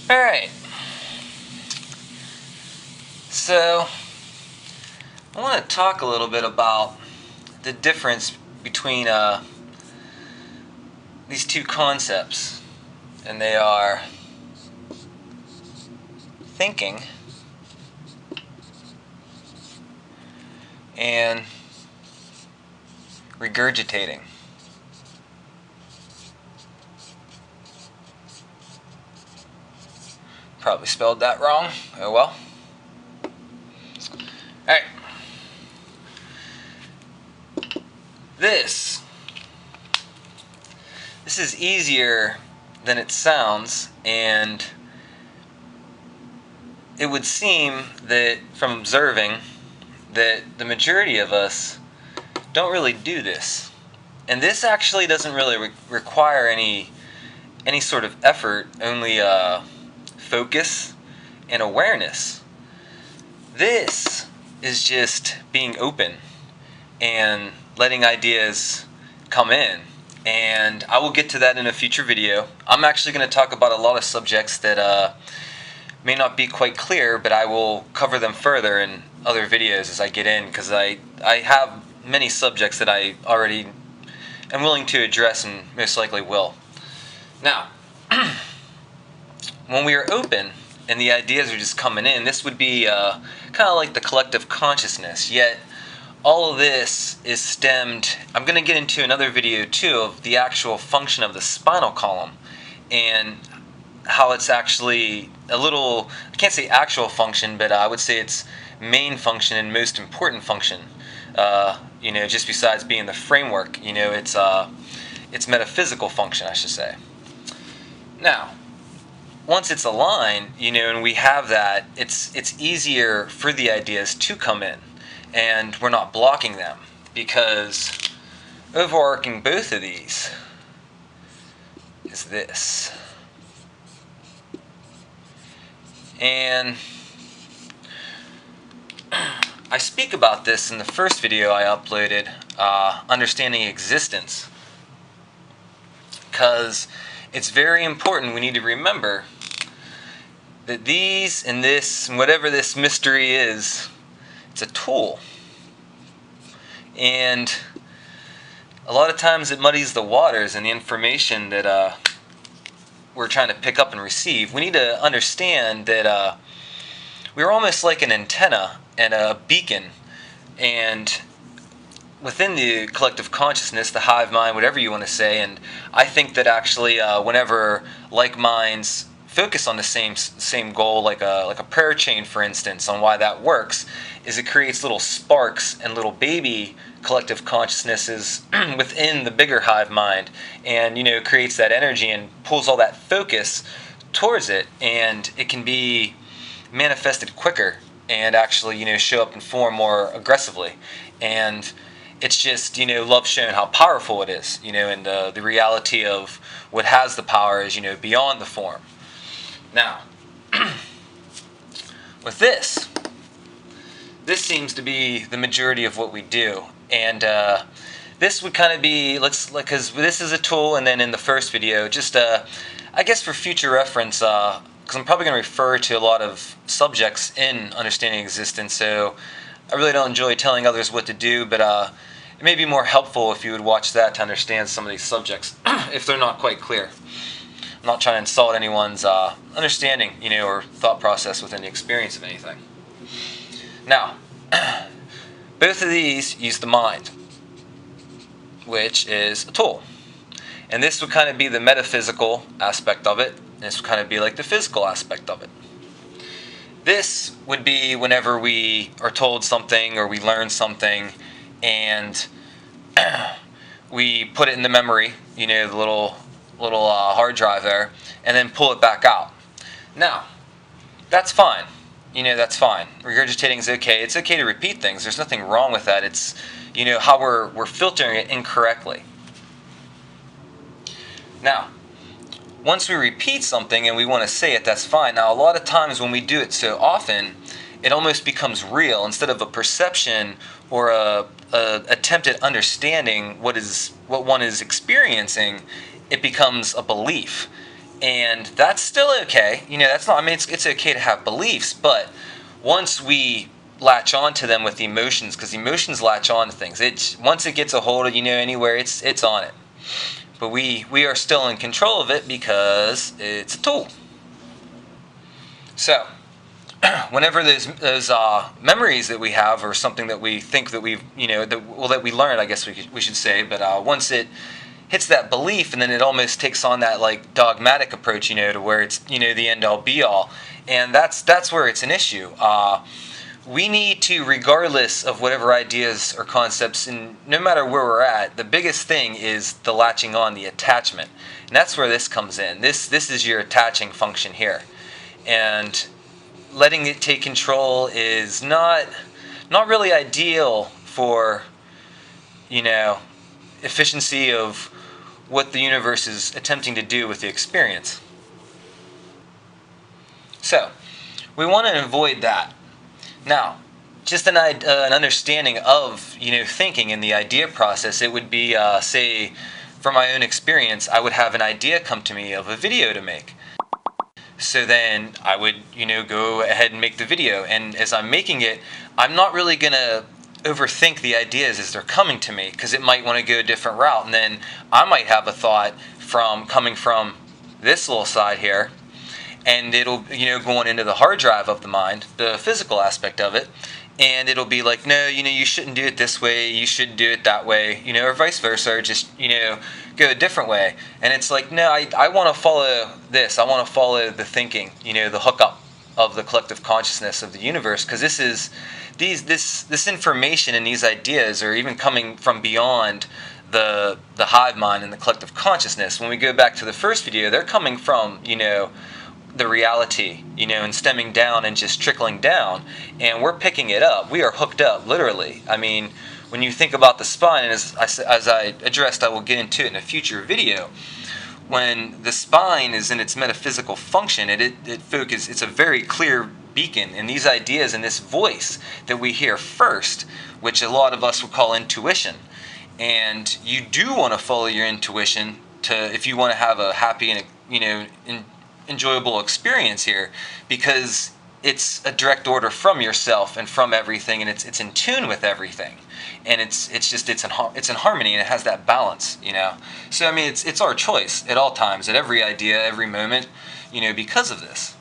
Alright, so I want to talk a little bit about the difference between these two concepts, and they are thinking and regurgitating. Probably spelled that wrong. Oh well. Alright. This is easier than it sounds, and it would seem that from observing that the majority of us don't really do this. And this actually doesn't really require any sort of effort, only focus and awareness. This is just being open and letting ideas come in. And I will get to that in a future video. I'm actually going to talk about a lot of subjects that may not be quite clear, but I will cover them further in other videos as I get in, because I have many subjects that I already am willing to address and most likely will. Now, when we are open and the ideas are just coming in, this would be kind of like the collective consciousness, yet all of this is stemmed. I'm going to get into another video too of the actual function of the spinal column and how it's actually a little, I can't say actual function, but I would say its main function and most important function, just besides being the framework, it's metaphysical function, I should say. Now, once it's aligned, and we have that, it's easier for the ideas to come in, and we're not blocking them, because overarching both of these is this. And I speak about this in the first video I uploaded, Understanding Existence, because it's very important. We need to remember that these and this and whatever this mystery is, it's a tool. And a lot of times it muddies the waters and the information that we're trying to pick up and receive. We need to understand that we're almost like an antenna and a beacon, and within the collective consciousness, the hive mind, whatever you want to say. And I think that actually whenever like minds focus on the same goal, like a prayer chain, for instance, on why that works, is it creates little sparks and little baby collective consciousnesses within the bigger hive mind, and creates that energy and pulls all that focus towards it, and it can be manifested quicker and actually show up in form more aggressively. And it's just love shown how powerful it is, and the reality of what has the power is beyond the form. Now, with this seems to be the majority of what we do, and this would kind of be, because this is a tool, and then in the first video, just I guess for future reference, because I'm probably going to refer to a lot of subjects in Understanding Existence, so I really don't enjoy telling others what to do, but it may be more helpful if you would watch that to understand some of these subjects, if they're not quite clear. I'm not trying to insult anyone's understanding, or thought process within the experience of anything. Now, both of these use the mind, which is a tool. And this would kind of be the metaphysical aspect of it, and this would kind of be like the physical aspect of it. This would be whenever we are told something or we learn something, and we put it in the memory, the little hard drive there, and then pull it back out. Now, that's fine. That's fine. Regurgitating is okay. It's okay to repeat things. There's nothing wrong with that. It's how we're filtering it incorrectly. Now, once we repeat something and we want to say it, that's fine. Now, a lot of times when we do it so often, it almost becomes real. Instead of a perception or a attempt at understanding what one is experiencing, it becomes a belief. And that's still okay. That's not, I mean, it's okay to have beliefs, but once we latch on to them with the emotions, because emotions latch on to things. Once it gets a hold of anywhere, it's on it. But we are still in control of it because it's a tool. So, whenever those memories that we have, or something that we think that we've, that we learned, I guess we should say, but once it hits that belief, and then it almost takes on that like dogmatic approach, to where it's the end all be all, and that's where it's an issue. We need to, regardless of whatever ideas or concepts, and no matter where we're at, the biggest thing is the latching on, the attachment, and that's where this comes in. This is your attaching function here, and letting it take control is not really ideal for efficiency of what the universe is attempting to do with the experience. So we want to avoid that. Now, just an understanding of thinking in the idea process, it would be say, from my own experience, I would have an idea come to me of a video to make. So then I would go ahead and make the video, and as I'm making it, I'm not really gonna overthink the ideas as they're coming to me, because it might want to go a different route, and then I might have a thought coming from this little side here, and it'll going into the hard drive of the mind, the physical aspect of it, and it'll be like, no, you shouldn't do it this way, you should do it that way, or vice versa, or just go a different way. And it's like, no, I want to follow this, I want to follow the thinking, the hookup of the collective consciousness of the universe, because this information and these ideas are even coming from beyond the hive mind and the collective consciousness. When we go back to the first video, they're coming from the reality, and stemming down and just trickling down, and we're picking it up. We are hooked up, literally. I mean, when you think about the spine, and as I addressed, I will get into it in a future video, when the spine is in its metaphysical function, it's a very clear beacon, and these ideas and this voice that we hear first, which a lot of us would call intuition, and you do want to follow your intuition if you want to have a happy and enjoyable experience here, because it's a direct order from yourself and from everything, and it's in tune with everything, and it's in harmony, and it has that balance, So I mean, it's our choice at all times, at every idea, every moment, because of this.